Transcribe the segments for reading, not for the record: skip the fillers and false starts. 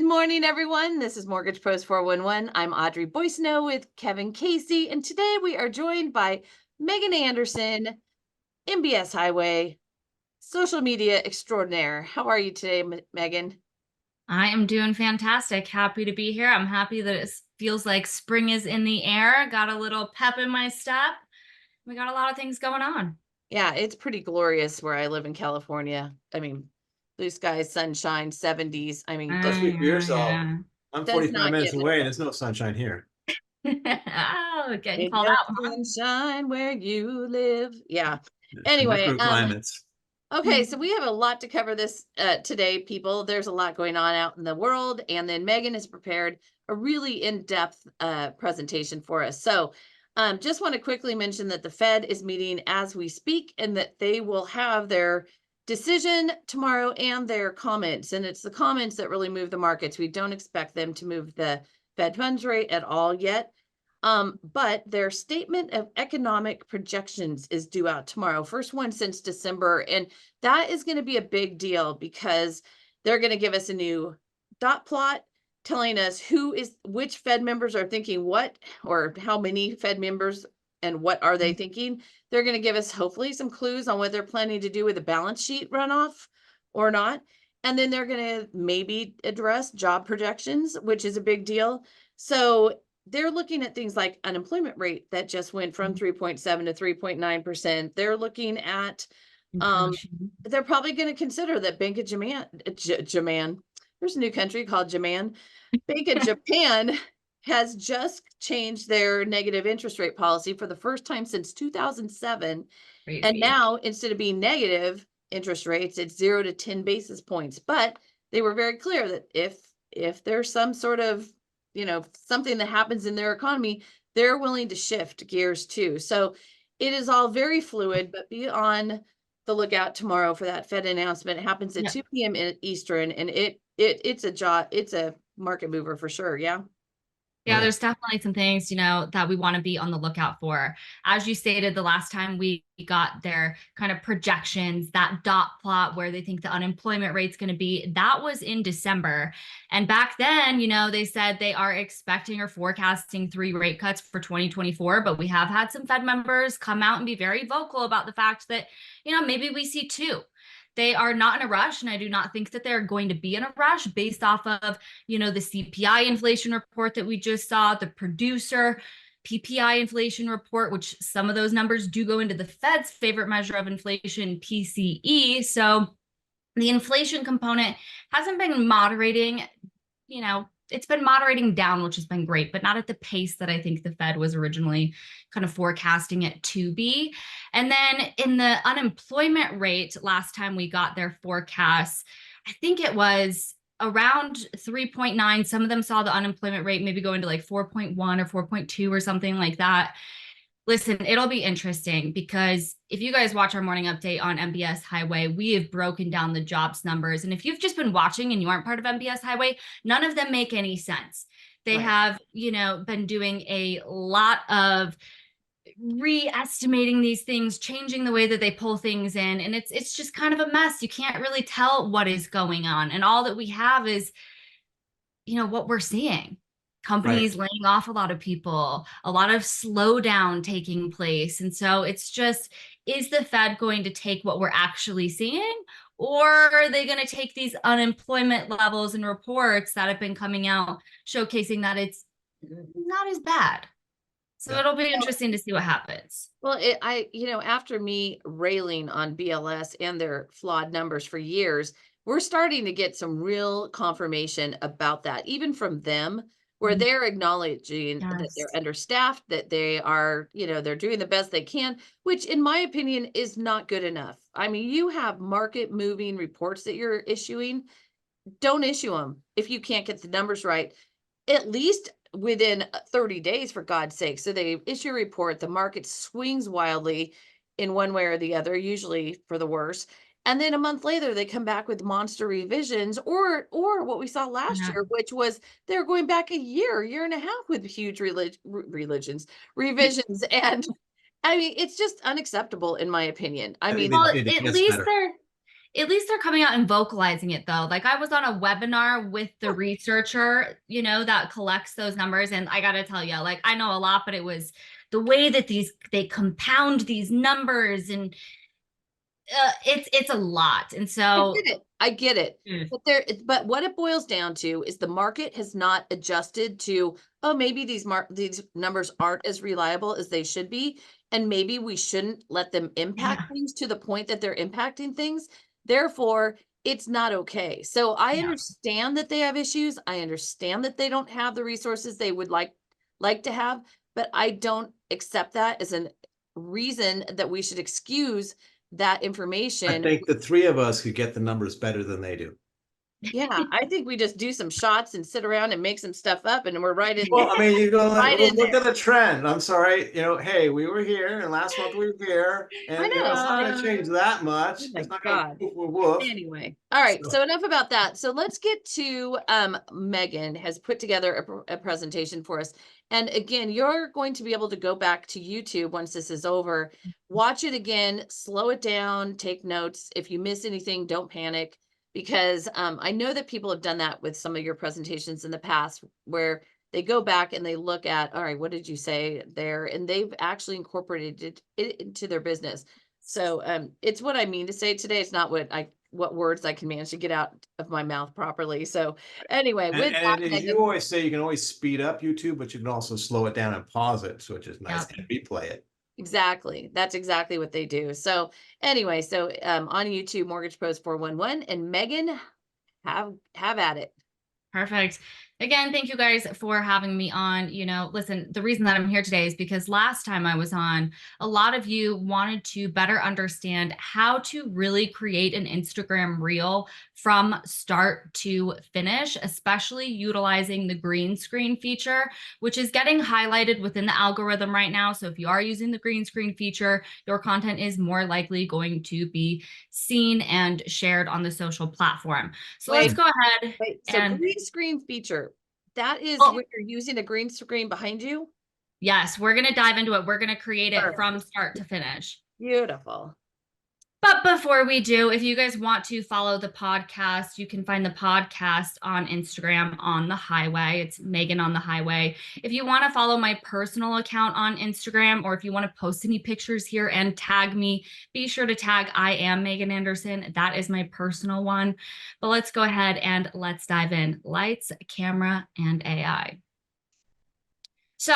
Good morning, everyone. This is Mortgage Pros 411. I'm Audrey Boissneau with Kevin Casey, and today we are joined by Megan Anderson, MBS Highway, social media extraordinaire. How are you today, Megan? I am doing fantastic. Happy to be here. I'm happy that it feels like spring is in the air. Got a little pep in my step. We got a lot of things going on. Yeah, it's pretty glorious where I live in California. I mean, blue skies, sunshine, 70s. I mean, Don't speak for yourself. Yeah. I'm does 45 not minutes get much away and better. there's no sunshine here. Oh, getting Ain't called got out, huh? sunshine where you live. Yeah. The Anyway, microclimates. okay, so we have a lot to cover this today, people. There's a lot going on out in the world, and then Megan has prepared a really in-depth presentation for us. So just want to quickly mention that the Fed is meeting as we speak, and that they will have their decision tomorrow and their comments. And it's the comments that really move the markets. We don't expect them to move the Fed funds rate at all yet. But their statement of economic projections is due out tomorrow, first one since December. And that is going to be a big deal because they're going to give us a new dot plot telling us which Fed members are thinking what, or how many Fed members and what are they thinking. They're going to give us hopefully some clues on what they're planning to do with the balance sheet runoff or not. And then they're going to maybe address job projections, which is a big deal. So they're looking at things like unemployment rate that just went from 3.7 to 3.9%. They're looking at Inflation. they're probably going to consider that Bank of Japan, there's a new country called Japan. Bank of Japan has just changed their negative interest rate policy for the first time since 2007. And Crazy. now instead of being negative interest rates, it's 0 to 10 basis points. But they were very clear that if there's some sort of, something that happens in their economy, they're willing to shift gears too. So it is all very fluid, but be on the lookout tomorrow for that Fed announcement. It happens at Yeah. 2 p.m. Eastern, and it's a market mover for sure. Yeah. Yeah, there's definitely some things, that we want to be on the lookout for. As you stated, the last time we got their kind of projections, that dot plot where they think the unemployment rate's going to be, that was in December. And back then, they said they are expecting or forecasting 3 rate cuts for 2024. But we have had some Fed members come out and be very vocal about the fact that, maybe we see 2. They are not in a rush, and I do not think that they're going to be in a rush based off of, the CPI inflation report that we just saw, the producer PPI inflation report, which some of those numbers do go into the Fed's favorite measure of inflation, PCE. So the inflation component hasn't been moderating, it's been moderating down, which has been great, but not at the pace that I think the Fed was originally kind of forecasting it to be. And then in the unemployment rate, last time we got their forecasts, I think it was around 3.9. Some of them saw the unemployment rate maybe go into like 4.1 or 4.2 or something like that. Listen, it'll be interesting because if you guys watch our morning update on MBS Highway, we have broken down the jobs numbers. And if you've just been watching and you aren't part of MBS Highway, none of them make any sense. They Right. have, been doing a lot of re-estimating these things, changing the way that they pull things in. And it's just kind of a mess. You can't really tell what is going on. And all that we have is, what we're seeing. Companies laying off a lot of people, a lot of slowdown taking place. And so it's just, is the Fed going to take what we're actually seeing? Or are they going to take these unemployment levels and reports that have been coming out showcasing that it's not as bad? So it'll be interesting to see what happens. Well, after me railing on BLS and their flawed numbers for years, we're starting to get some real confirmation about that, even from them, where they're acknowledging that Yes. they're understaffed, that they are, they're doing the best they can, which in my opinion is not good enough. I mean, you have market moving reports that you're issuing. Don't issue them if you can't get the numbers right, at least within 30 days, for God's sake. So they issue a report, the market swings wildly in one way or the other, usually for the worse. And then a month later, they come back with monster revisions, or what we saw last Yeah. year, which was they're going back a year and a half with huge revisions. And I mean, it's just unacceptable in my opinion. I I think mean, they Well, just need to at guess least better. at least they're coming out and vocalizing it though. Like I was on a webinar with the researcher, you know, that collects those numbers. And I got to tell you, like, I know a lot, but it was the way that they compound these numbers, and it's a lot. And so I get it. Mm. But what it boils down to is the market has not adjusted to, oh, maybe these numbers aren't as reliable as they should be, and maybe we shouldn't let them impact Yeah. things to the point that they're impacting things. Therefore, it's not okay. So I Yeah. understand that they have issues. I understand that they don't have the resources they would like to have, but I don't accept that as a reason that we should excuse that I information. think the three of us could get the numbers better than they do. Yeah, I think we just do some shots and sit around and make some stuff up, and we're right in. Well, I mean, you go, Right in look there. at the trend. I'm sorry, hey, we were here and last month we were here, I and it's not know. gonna change that much. Oh my It's not gonna God. woof, woof, woof. Anyway, all right. So- So enough about that. So let's get to Megan has put together a presentation for us. And again, you're going to be able to go back to YouTube once this is over, watch it again, slow it down, take notes. If you miss anything, don't panic, because I know that people have done that with some of your presentations in the past, where they go back and they look at, all right, what did you say there? And they've actually incorporated it into their business. So it's what I mean to say today. It's not what words I can manage to get out of my mouth properly. So anyway, with that, And as you Megan, always say, you can always speed up YouTube, but you can also slow it down and pause it, which is nice, Yep. and replay it. exactly. That's exactly what they do. So anyway, so on YouTube, Mortgage Pros 411, and Megan, have at it. Perfect. Again, thank you guys for having me on. You know, listen, the reason that I'm here today is because last time I was on, a lot of you wanted to better understand how to really create an Instagram reel from start to finish, especially utilizing the green screen feature, which is getting highlighted within the algorithm right now. So if you are using the green screen feature, your content is more likely going to be seen and shared on the social platform. So let's Wait. go ahead. Wait, so And green screen feature, that is Well- where you're using a green screen behind you? yes, we're going to dive into it. We're going to create it Perfect. from start to finish. Beautiful. But before we do, if you guys want to follow the podcast, you can find the podcast on Instagram on the highway. It's Megan on the highway. If you want to follow my personal account on Instagram, or if you want to post any pictures here and tag me, be sure to tag I am Megan Anderson. That is my personal one. But let's go ahead and let's dive in. Lights, camera, and AI. So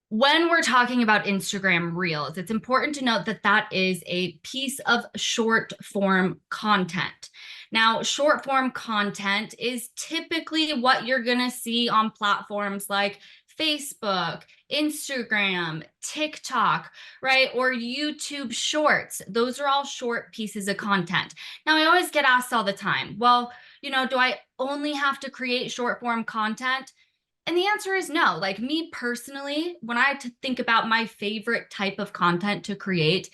when we're talking about Instagram Reels, it's important to note that that is a piece of short form content. Now, short form content is typically what you're going to see on platforms like Facebook, Instagram, TikTok, right? Or YouTube Shorts. Those are all short pieces of content. Now, I always get asked all the time, well, do I only have to create short form content? And the answer is no. Like me personally, when I think about my favorite type of content to create,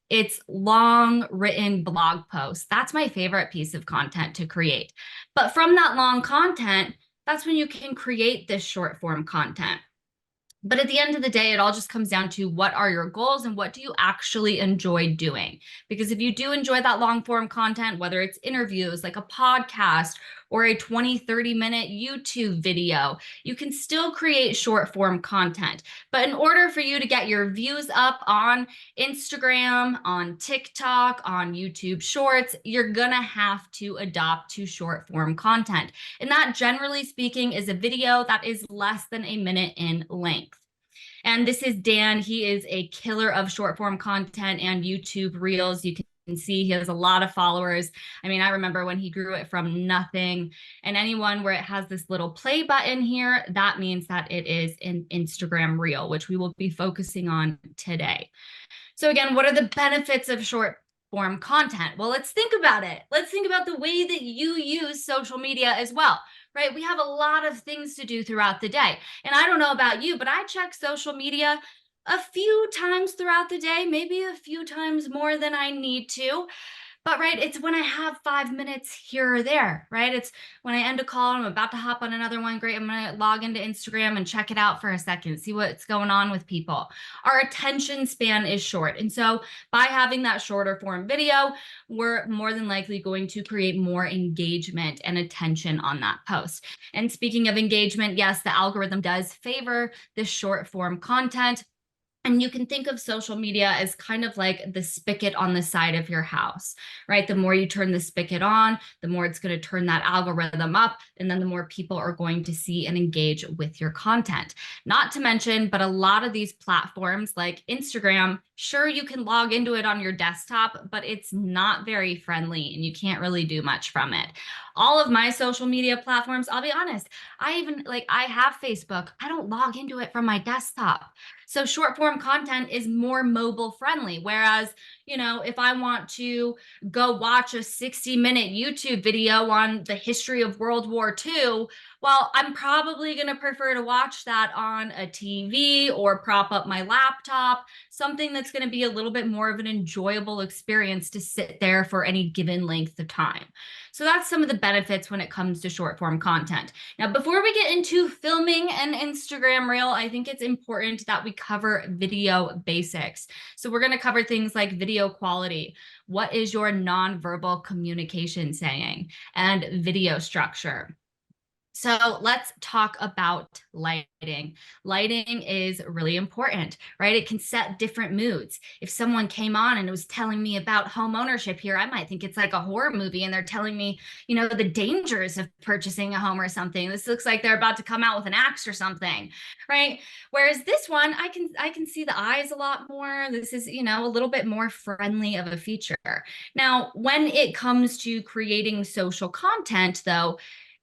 it's long written blog posts. That's my favorite piece of content to create. But from that long content, that's when you can create this short form content. But at the end of the day, it all just comes down to what are your goals and what do you actually enjoy doing? Because if you do enjoy that long form content, whether it's interviews like a podcast or a 20-30-minute YouTube video, you can still create short form content. But in order for you to get your views up on Instagram, on TikTok, on YouTube Shorts, you're gonna have to adopt to short form content. And that, generally speaking, is a video that is less than a minute in length. And this is Dan. He is a killer of short form content and YouTube Reels. You can see he has a lot of followers. I mean, I remember when he grew it from nothing. And anyone where it has this little play button here, that means that it is an Instagram Reel, which we will be focusing on today. So again, what are the benefits of short form content? Well, let's think about it. Let's think about the way that you use social media as well, right? We have a lot of things to do throughout the day. And I don't know about you, but I check social media a few times throughout the day, maybe a few times more than I need to. But right, it's when I have 5 minutes here or there, right? It's when I end a call, I'm about to hop on another one. Great, I'm gonna log into Instagram and check it out for a second, see what's going on with people. Our attention span is short. And so by having that shorter form video, we're more than likely going to create more engagement and attention on that post. And speaking of engagement, yes, the algorithm does favor this short form content. And you can think of social media as kind of like the spigot on the side of your house, right? The more you turn the spigot on, the more it's going to turn that algorithm up, and then the more people are going to see and engage with your content. Not to mention, but a lot of these platforms like Instagram, sure, you can log into it on your desktop, but it's not very friendly and you can't really do much from it. All of my social media platforms, I'll be honest, I have Facebook. I don't log into it from my desktop. So short form content is more mobile friendly. Whereas, if I want to go watch a 60-minute YouTube video on the history of World War II, well, I'm probably going to prefer to watch that on a TV or prop up my laptop, something that's going to be a little bit more of an enjoyable experience to sit there for any given length of time. So that's some of the benefits when it comes to short form content. Now, before we get into filming an Instagram reel, I think it's important that we cover video basics. So we're going to cover things like video quality. What is your nonverbal communication saying? And video structure. So let's talk about lighting. Lighting is really important, right? It can set different moods. If someone came on and was telling me about home ownership here, I might think it's like a horror movie and they're telling me, the dangers of purchasing a home or something. This looks like they're about to come out with an axe or something, right? Whereas this one, I can see the eyes a lot more. This is, a little bit more friendly of a feature. Now, when it comes to creating social content, though,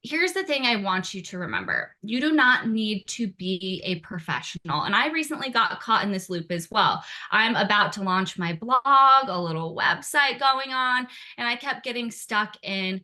here's the thing I want you to remember. You do not need to be a professional. And I recently got caught in this loop as well. I'm about to launch my blog, a little website going on, and I kept getting stuck in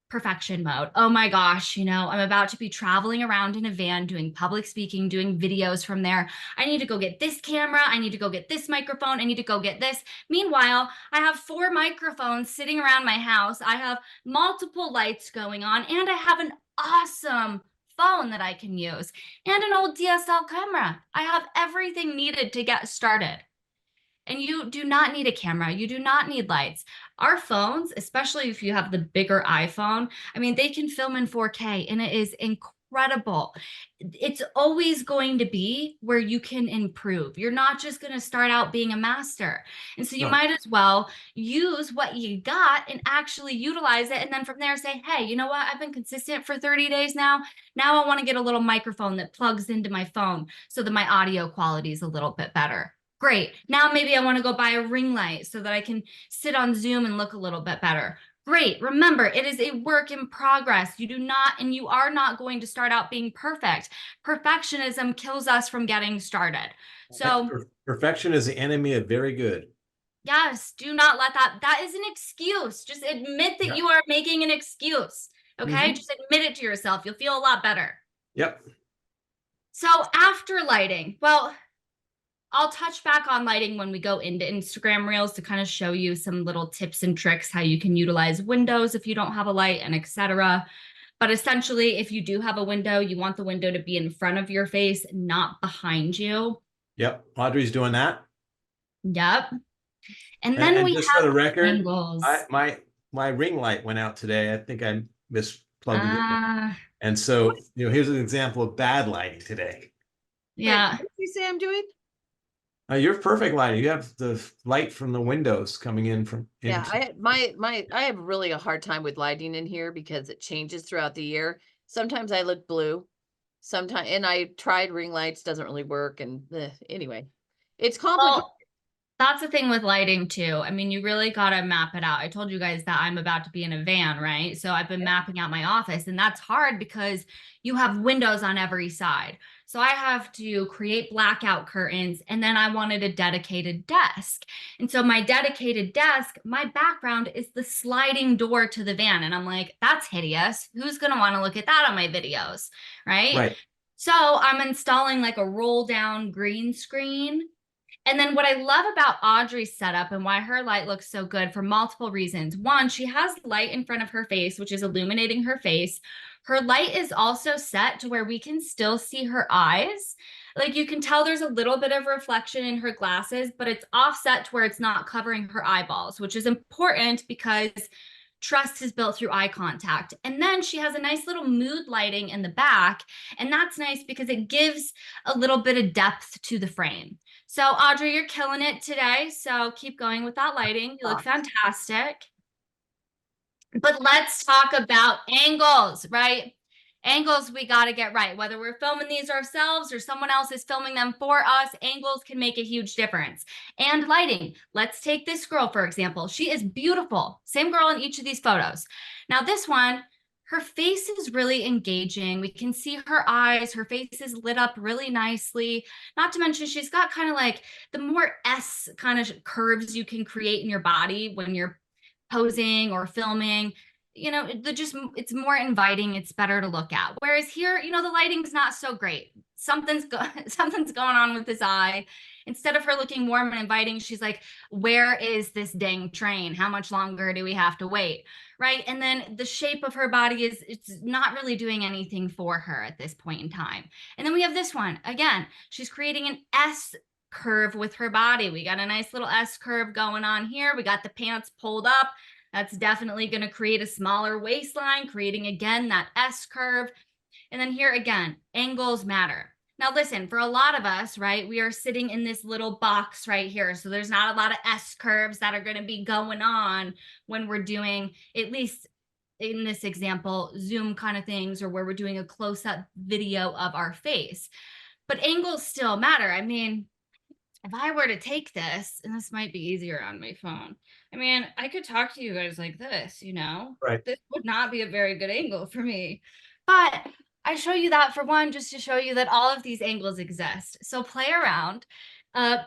perfection mode. Oh my gosh, I'm about to be traveling around in a van doing public speaking, doing videos from there. I need to go get this camera. I need to go get this microphone. I need to go get this. Meanwhile, I have 4 microphones sitting around my house. I have multiple lights going on, and I have an awesome phone that I can use and an old DSL camera. I have everything needed to get started. And you do not need a camera. You do not need lights. Our phones, especially if you have the bigger iPhone, they can film in 4K and it is incredible. It's always going to be where you can improve. You're not just going to start out being a master. And so you might as well use what you got and actually utilize it. And then from there say, hey, you know what? I've been consistent for 30 days now. Now I want to get a little microphone that plugs into my phone so that my audio quality is a little bit better. Great. Now maybe I want to go buy a ring light so that I can sit on Zoom and look a little bit better. Great. Remember, it is a work in progress. You are not going to start out being perfect. Perfectionism kills us from getting started. So Perfection is the enemy of very good. Yes, do not let that is an excuse. Just admit that you are making an excuse. Okay. Just admit it to yourself. You'll feel a lot better. Yep. So after lighting, well, I'll touch back on lighting when we go into Instagram Reels to kind of show you some little tips and tricks, how you can utilize windows if you don't have a light and etc. But essentially, if you do have a window, you want the window to be in front of your face, not behind you. Yep. Audrey's doing that. Yep. And then we just have for the record, angles. my ring light went out today. I think I misplugged it. And so, here's an example of bad lighting today. Yeah. What did you say I'm doing? You're perfect lighting. You have the light from the windows coming in from. Yeah, I have really a hard time with lighting in here because it changes throughout the year. Sometimes I look blue, sometimes, and I tried ring lights, doesn't really work. And anyway, it's complicated. Well, that's the thing with lighting too. You really got to map it out. I told you guys that I'm about to be in a van, right? So I've been mapping out my office, and that's hard because you have windows on every side. So I have to create blackout curtains, and then I wanted a dedicated desk. And so my dedicated desk, my background is the sliding door to the van. And I'm like, that's hideous. Who's going to want to look at that on my videos, right? Right. So I'm installing like a roll down green screen. And then what I love about Audrey's setup and why her light looks so good for multiple reasons. One, she has light in front of her face, which is illuminating her face. Her light is also set to where we can still see her eyes. Like you can tell there's a little bit of reflection in her glasses, but it's offset to where it's not covering her eyeballs, which is important because trust is built through eye contact. And then she has a nice little mood lighting in the back. And that's nice because it gives a little bit of depth to the frame. So Audrey, you're killing it today. So keep going with that lighting. You look fantastic. But let's talk about angles, right? Angles we got to get right. Whether we're filming these ourselves or someone else is filming them for us, angles can make a huge difference. And lighting. Let's take this girl, for example. She is beautiful. Same girl in each of these photos. Now this one, her face is really engaging. We can see her eyes. Her face is lit up really nicely. Not to mention she's got kind of like the more S kind of curves you can create in your body when you're posing or filming. You know, it's more inviting. It's better to look at. Whereas here, you know, the lighting's not so great. Something's going on with this eye. Instead of her looking warm and inviting, she's like, where is this dang train? How much longer do we have to wait? Right. And then the shape of her body it's not really doing anything for her at this point in time. And then we have this one again, she's creating an S curve with her body. We got a nice little S curve going on here. We got the pants pulled up. That's definitely going to create a smaller waistline, creating again that S curve. And then here again, angles matter. Now listen, for a lot of us, right, we are sitting in this little box right here. So there's not a lot of S curves that are going to be going on when we're doing, at least in this example, Zoom kind of things, or where we're doing a close-up video of our face. But angles still matter. I mean, if I were to take this, and this might be easier on my phone, I mean, I could talk to you guys like this, you know? Right. This would not be a very good angle for me. But I show you that for one, just to show you that all of these angles exist. So play around.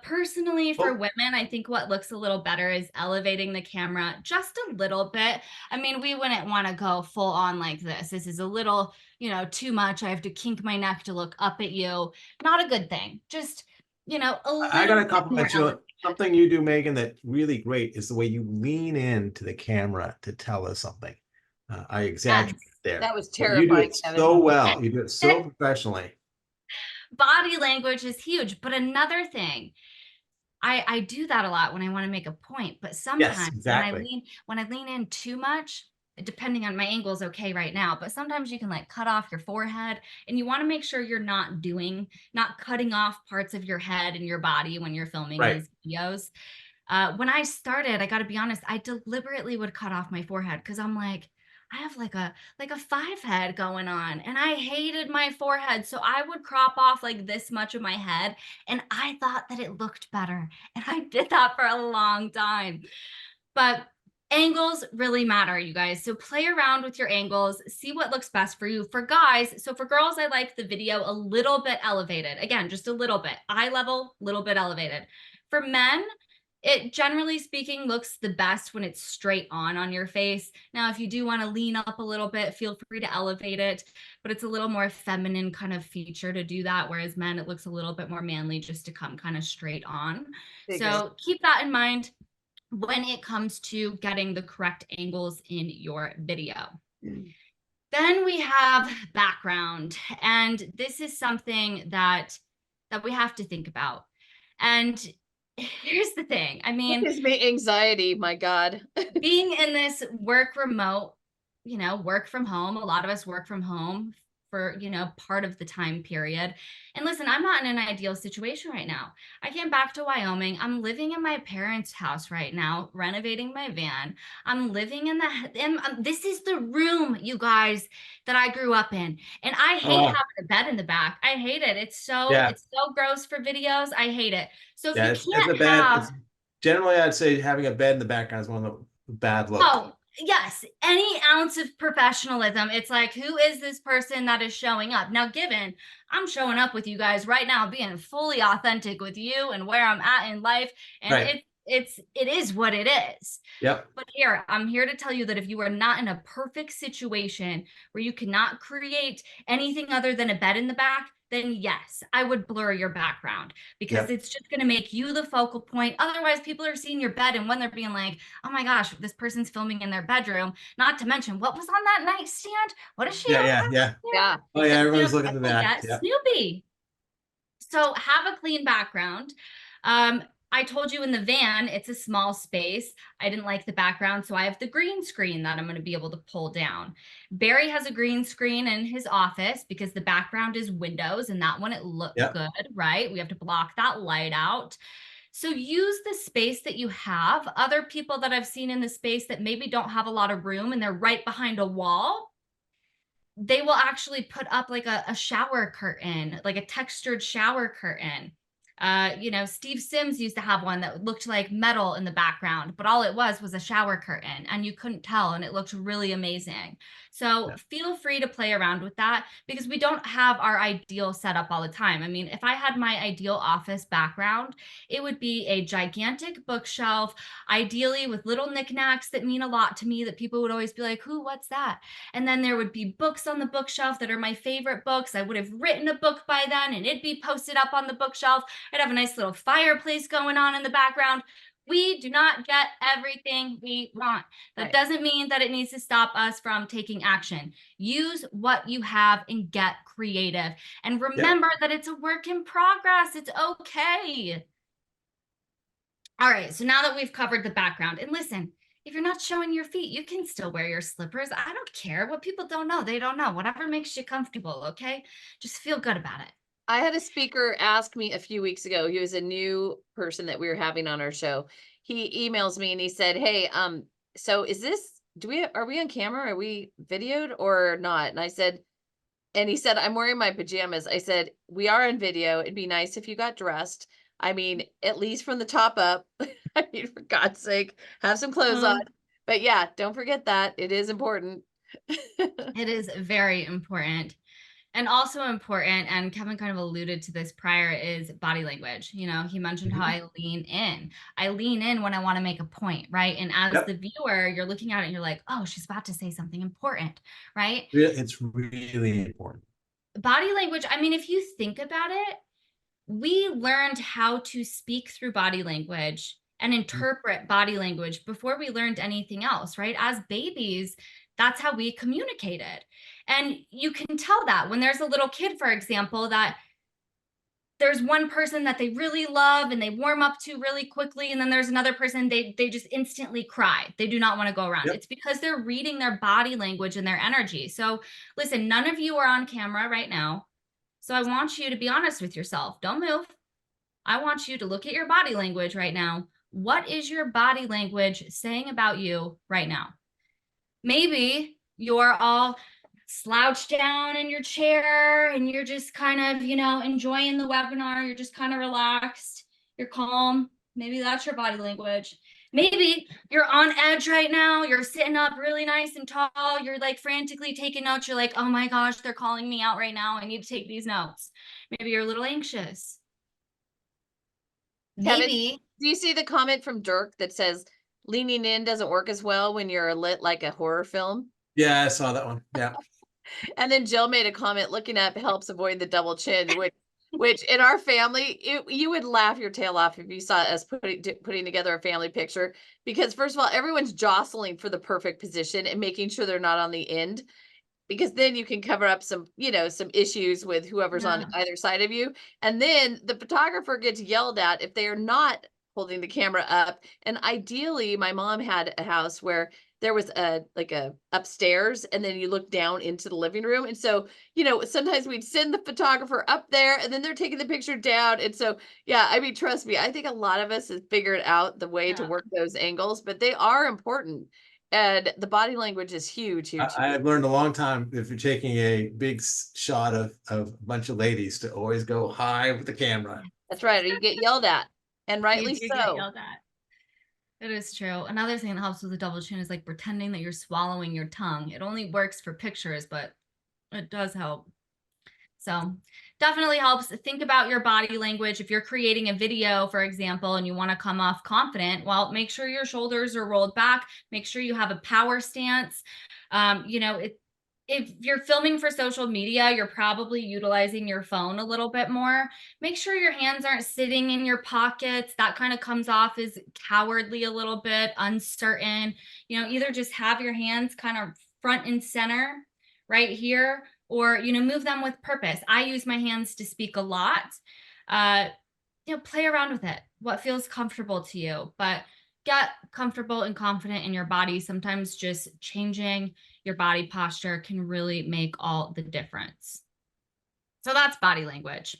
Personally, for women, I think what looks a little better is elevating the camera just a little bit. I mean, we wouldn't want to go full on like this. This is a little, you know, too much. I have to kink my neck to look up at you. Not a good thing. Just, you know, I got to compliment you. Something you do, Megan, that's really great is the way you lean into the camera to tell us something. I exaggerate there. That was But you do terrifying, it Kevin. so well. You do it so professionally. Body language is huge. But another thing, I do that a lot when I want to make a point. But sometimes Yes, exactly. when I lean in too much, depending on my angle's okay right now, but sometimes you can like cut off your forehead, and you want to make sure you're not cutting off parts of your head and your body when you're filming these videos. When I started, I got to be honest, I deliberately would cut off my forehead because I'm like, I have like a 5 head going on, and I hated my forehead. So I would crop off like this much of my head, and I thought that it looked better. And I did that for a long time. But angles really matter, you guys. So play around with your angles, see what looks best for you. For guys, so for girls, I like the video a little bit elevated. Again, just a little bit. Eye level, little bit elevated. For men, it generally speaking looks the best when it's straight on your face. Now, if you do want to lean up a little bit, feel free to elevate it, but it's a little more feminine kind of feature to do that. Whereas men, it looks a little bit more manly just to come kind of straight on. So keep that in mind when it comes to getting the correct angles in your video. Then we have background, and this is something that we have to think about. And here's the thing. I mean, it gives me anxiety, my God. being in this work remote, you know, work from home, a lot of us work from home for, you know, part of the time period. And listen, I'm not in an ideal situation right now. I came back to Wyoming. I'm living in my parents' house right now, renovating my van. I'm living in this is the room, you guys, that I grew up in. And I hate having a bed in the back. I hate it. It's so gross for videos. I hate it. So if you can't have, generally, I'd say having a bed in the background is one of the bad looks. Oh, yes, any ounce of professionalism. It's like, who is this person that is showing up? Now, given I'm showing up with you guys right now, being fully authentic with you and where I'm at in life, and it is what it is. Yep. But here, I'm here to tell you that if you are not in a perfect situation where you cannot create anything other than a bed in the back, then yes, I would blur your background, because Yep. it's just going to make you the focal point. Otherwise, people are seeing your bed, and when they're being like, oh my gosh, this person's filming in their bedroom, not to mention what was on that nightstand? What is she Yeah, have yeah, back yeah. there? Yeah. Oh yeah, everyone's looking at the People back. get Yeah. Snoopy. So have a clean background. I told you in the van, it's a small space. I didn't like the background, so I have the green screen that I'm going to be able to pull down. Barry has a green screen in his office because the background is windows, and that one, it looked Yep. good, right? We have to block that light out. So use the space that you have. Other people that I've seen in the space that maybe don't have a lot of room and they're right behind a wall, they will actually put up like a shower curtain, like a textured shower curtain. Steve Sims used to have one that looked like metal in the background, but all it was a shower curtain, and you couldn't tell, and it looked really amazing. So Yeah. feel free to play around with that, because we don't have our ideal setup all the time. I mean, if I had my ideal office background, it would be a gigantic bookshelf, ideally with little knickknacks that mean a lot to me, that people would always be like, who, what's that? And then there would be books on the bookshelf that are my favorite books. I would have written a book by then, and it'd be posted up on the bookshelf. I'd have a nice little fireplace going on in the background. We do not get everything we want. That Right. doesn't mean that it needs to stop us from taking action. Use what you have and get creative. And remember that it's a work in progress. It's okay. All right, so now that we've covered the background, and listen, if you're not showing your feet, you can still wear your slippers. I don't care. What people don't know, they don't know. Whatever makes you comfortable, okay? Just feel good about it. I had a speaker ask me a few weeks ago. He was a new person that we were having on our show. He emails me and he said, "Hey, so is this, are we on camera? Are we videoed or not?" And I said, and he said, "I'm wearing my pajamas." I said, "We are on video. It'd be nice if you got dressed. I mean, at least from the top up." I mean, for God's sake, have some clothes on. But yeah, don't forget that. It is important. It is very important. And also important, and Kevin kind of alluded to this prior, is body language. He mentioned how I lean in. I lean in when I want to make a point, right? And as Yep. the viewer, you're looking at it and you're like, oh, she's about to say something important, right? It's really important. Body language, I mean, if you think about it, we learned how to speak through body language and interpret body language before we learned anything else, right? As babies, that's how we communicated. And you can tell that when there's a little kid, for example, that there's one person that they really love and they warm up to really quickly, and then there's another person they just instantly cry. They do not want to go around. Yep. It's because they're reading their body language and their energy. So listen, none of you are on camera right now. So I want you to be honest with yourself. Don't move. I want you to look at your body language right now. What is your body language saying about you right now? Maybe you're all slouched down in your chair and you're just kind of, enjoying the webinar. You're just kind of relaxed. You're calm. Maybe that's your body language. Maybe you're on edge right now. You're sitting up really nice and tall. You're like frantically taking notes. You're like, oh my gosh, they're calling me out right now. I need to take these notes. Maybe you're a little anxious. Kevin, Maybe. do you see the comment from Dirk that says leaning in doesn't work as well when you're lit like a horror film? Yeah, I saw that one. Yeah. And then Jill made a comment, looking up helps avoid the double chin, which in our family, you would laugh your tail off if you saw us putting together a family picture, because first of all, everyone's jostling for the perfect position and making sure they're not on the end, because then you can cover up some issues with whoever's on either side of you. And then the photographer gets yelled at if they are not holding the camera up. And ideally, my mom had a house where there was a upstairs, and then you look down into the living room. And so, sometimes we'd send the photographer up there and then they're taking the picture down. And so, yeah, I mean, trust me, I think a lot of us have figured out the way to work those angles, but they are important. And the body language is huge. I've learned a long time, if you're taking a big shot of a bunch of ladies, to always go high with the camera. That's right. Or you get yelled at, and rightly You do so. get yelled at. It is true. Another thing that helps with the double chin is like pretending that you're swallowing your tongue. It only works for pictures, but it does help. So definitely helps. Think about your body language. If you're creating a video, for example, and you want to come off confident, well, make sure your shoulders are rolled back. Make sure you have a power stance. You know, if you're filming for social media, you're probably utilizing your phone a little bit more. Make sure your hands aren't sitting in your pockets. That kind of comes off as cowardly a little bit, uncertain. You know, either just have your hands kind of front and center right here, or, you know, move them with purpose. I use my hands to speak a lot. You know, play around with it. What feels comfortable to you, but get comfortable and confident in your body. Sometimes just changing your body posture can really make all the difference. So that's body language.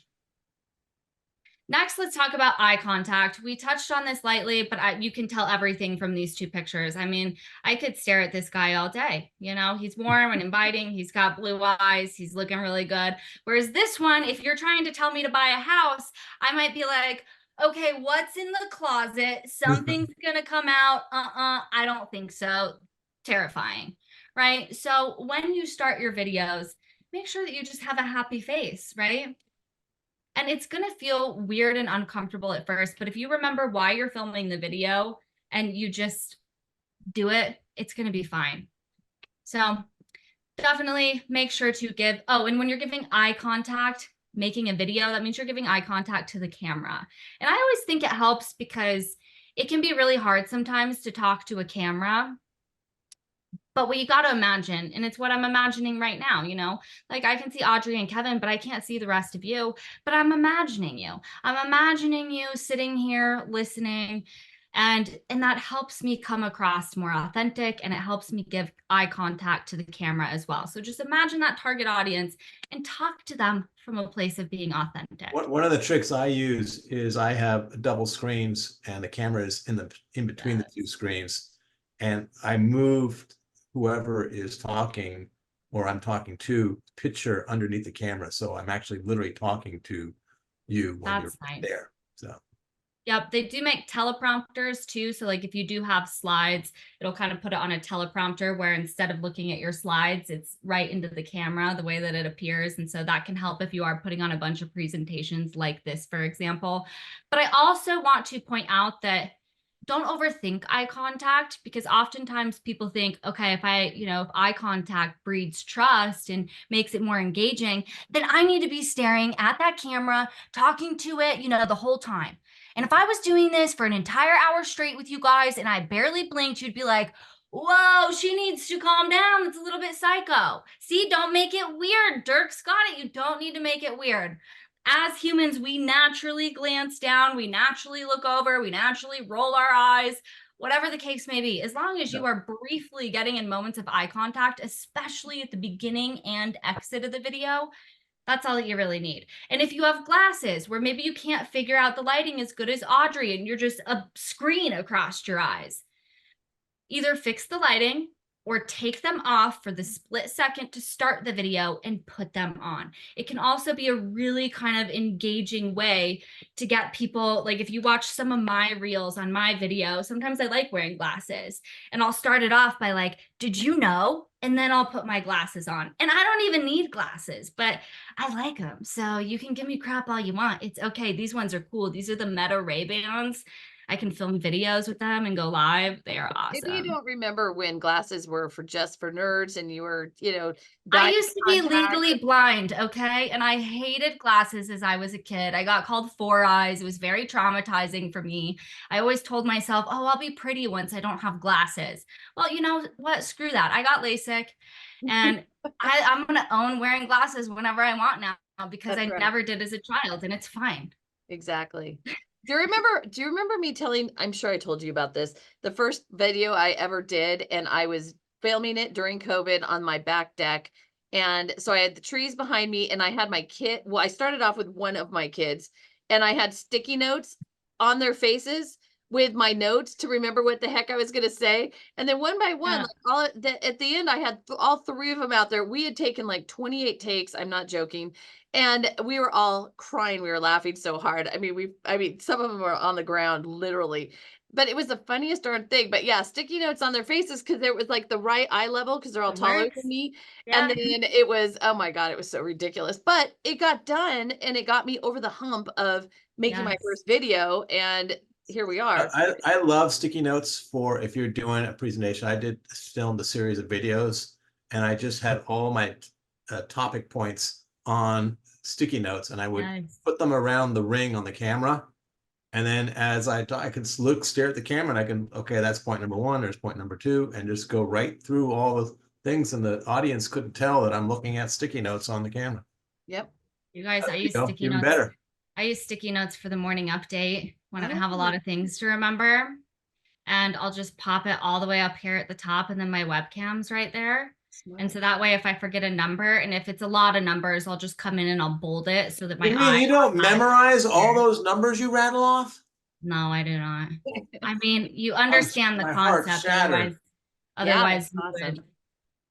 Next, let's talk about eye contact. We touched on this lightly, but you can tell everything from these two pictures. I mean, I could stare at this guy all day. You know, he's warm and inviting. He's got blue eyes. He's looking really good. Whereas this one, if you're trying to tell me to buy a house, I might be like, okay, what's in the closet? Something's going to come out. I don't think so. Terrifying, right? So when you start your videos, make sure that you just have a happy face, right? And it's going to feel weird and uncomfortable at first, but if you remember why you're filming the video and you just do it, it's going to be fine. So definitely make sure to give, oh, and when you're giving eye contact, making a video, that means you're giving eye contact to the camera. And I always think it helps because it can be really hard sometimes to talk to a camera. But what you got to imagine, and it's what I'm imagining right now, you know, like I can see Audrey and Kevin, but I can't see the rest of you, but I'm imagining you. I'm imagining you sitting here listening, and that helps me come across more authentic, and it helps me give eye contact to the camera as well. So just imagine that target audience and talk to them from a place of being authentic. One of the tricks I use is I have double screens and the camera is in between the two screens, and I moved whoever is talking or I'm talking to picture underneath the camera. So I'm actually literally talking to you when you're nice. there. So yep, they do make teleprompters too. So like if you do have slides, it'll kind of put it on a teleprompter where instead of looking at your slides, it's right into the camera, the way that it appears. And so that can help if you are putting on a bunch of presentations like this, for example. But I also want to point out that don't overthink eye contact, because oftentimes people think, okay, if eye contact breeds trust and makes it more engaging, then I need to be staring at that camera, talking to it, the whole time. And if I was doing this for an entire hour straight with you guys and I barely blinked, you'd be like, whoa, she needs to calm down. It's a little bit psycho. See, don't make it weird. Dirk's got it. You don't need to make it weird. As humans, we naturally glance down, we naturally look over, we naturally roll our eyes, whatever the case may be. As long as you are briefly getting in moments of eye contact, especially at the beginning and exit of the video, that's all that you really need. And if you have glasses where maybe you can't figure out the lighting as good as Audrey and you're just a screen across your eyes, either fix the lighting or take them off for the split second to start the video and put them on. It can also be a really kind of engaging way to get people, like if you watch some of my reels on my video, sometimes I like wearing glasses and I'll start it off by like, did you know? And then I'll put my glasses on. And I don't even need glasses, but I like them. So you can give me crap all you want. It's okay. These ones are cool. These are the Meta Ray-Bans. I can film videos with them and go live. They are awesome. Maybe you don't remember when glasses were just for nerds and you were, I used to be legally blind, okay? And I hated glasses as I was a kid. I got called Four Eyes. It was very traumatizing for me. I always told myself, oh, I'll be pretty once I don't have glasses. Well, you know what? Screw that. I got LASIK and I'm going to own wearing glasses whenever I want now because I never did as a child, and it's fine. Exactly. Do you remember me telling, I'm sure I told you about this, the first video I ever did, and I was filming it during COVID on my back deck. And so I had the trees behind me and I had my kid. Well, I started off with one of my kids and I had sticky notes on their faces with my notes to remember what the heck I was going to say. And then one by one, at the end, I had all three of them out there. We had taken like 28 takes. I'm not joking. And we were all crying. We were laughing so hard. I mean, some of them were on the ground, literally. but it was the funniest darn thing. But yeah, sticky notes on their faces because there was like the right eye level because they're all It taller works. than me. Yeah. And then it was, oh my God, it was so ridiculous. But it got done and it got me over the hump of making my Yes. first video. And here we are. I love sticky notes for if you're doing a presentation. I did filmed a series of videos and I just had all my topic points on sticky notes and I would Yes. put them around the ring on the camera. And then as I could look, stare at the camera and I can, okay, that's point number one, there's point number two, and just go right through all the things and the audience couldn't tell that I'm looking at sticky notes on the camera. Yep. You guys, I There you use go, sticky even notes. better. I use sticky notes for the morning update when I have a Oh. lot of things to remember. And I'll just pop it all the way up here at the top, and then my webcam's right there. And so that way, if I forget a number, and if it's a lot of numbers, I'll just come in and I'll bold it so that my You mean eye you don't memorize all here. those numbers you rattle off? No, I do not. I mean, you understand the my heart concept, shattered. otherwise Yeah, you that's would, awesome.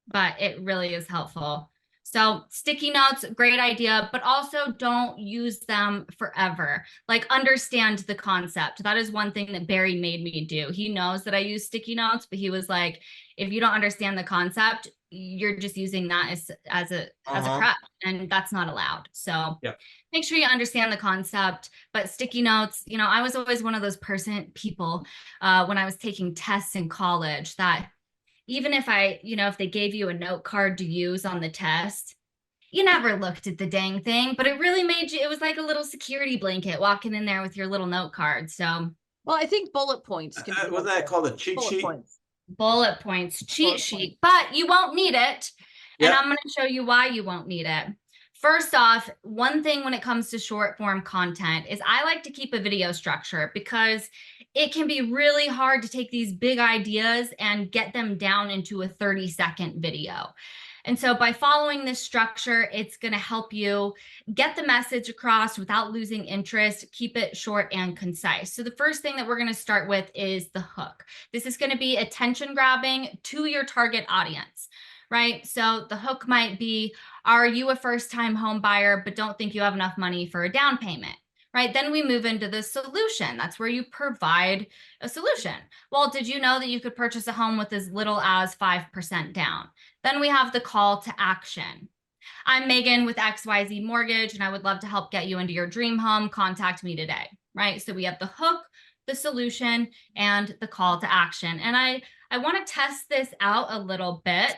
but it really is helpful. So sticky notes, great idea, but also don't use them forever. Like understand the concept. That is one thing that Barry made me do. He knows that I use sticky notes, but he was like, if you don't understand the concept, you're just using that as a prep, and that's not allowed. So Yep. make sure you understand the concept. But sticky notes, you know, I was always one of those people when I was taking tests in college that even if if they gave you a note card to use on the test, you never looked at the dang thing, but it really made you, it was like a little security blanket walking in there with your little note card. So Well, I think bullet points can be Wasn't that helpful. called a cheat Bullet sheet? points. bullet points, cheat Bullet sheet, but you won't need it. And Yeah. I'm going to show you why you won't need it. First off, one thing when it comes to short form content is I like to keep a video structure because it can be really hard to take these big ideas and get them down into a 30-second video. And so by following this structure, it's going to help you get the message across without losing interest, keep it short and concise. So the first thing that we're going to start with is the hook. This is going to be attention grabbing to your target audience, right? So the hook might be, are you a first-time home buyer but don't think you have enough money for a down payment? Right? Then we move into the solution. That's where you provide a solution. Well, did you know that you could purchase a home with as little as 5% down? Then we have the call to action. I'm Megan with XYZ Mortgage, and I would love to help get you into your dream home. Contact me today, right? So we have the hook, the solution, and the call to action. And I want to test this out a little bit.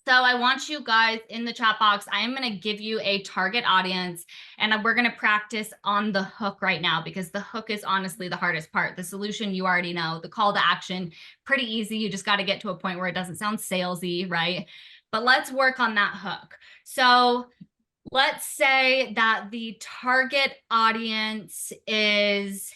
So I want you guys in the chat box, I am going to give you a target audience and we're going to practice on the hook right now because the hook is honestly the hardest part. The solution, you already know. The call to action, pretty easy. You just got to get to a point where it doesn't sound salesy, right? But let's work on that hook. So let's say that the target audience is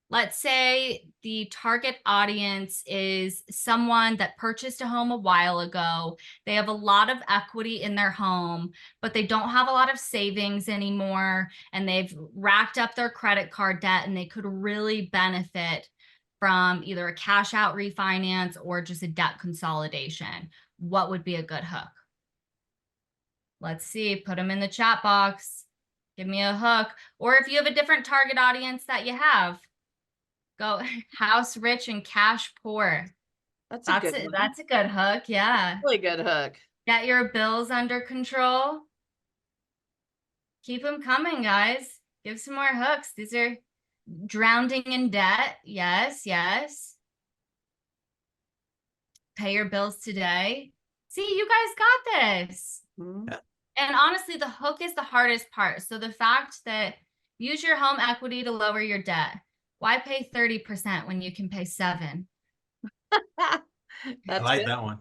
let's say the target audience is someone that purchased a home a while ago. They have a lot of equity in their home, but they don't have a lot of savings anymore. And they've racked up their credit card debt and they could really benefit from either a cash out refinance or just a debt consolidation. What would be a good hook? Let's see, put them in the chat box. Give me a hook. Or if you have a different target audience that you have, go house rich and cash poor. That's a good one. That's a good hook. Yeah. Really good hook. Get your bills under control. Keep them coming, guys. Give some more hooks. These are drowning in debt. Yes, yes. Pay your bills today. See, you guys got this. Mm-hmm. And honestly, the hook is the hardest part. So the fact that use your home equity to lower your debt. Why pay 30% when you can pay 7%? I like good. that one.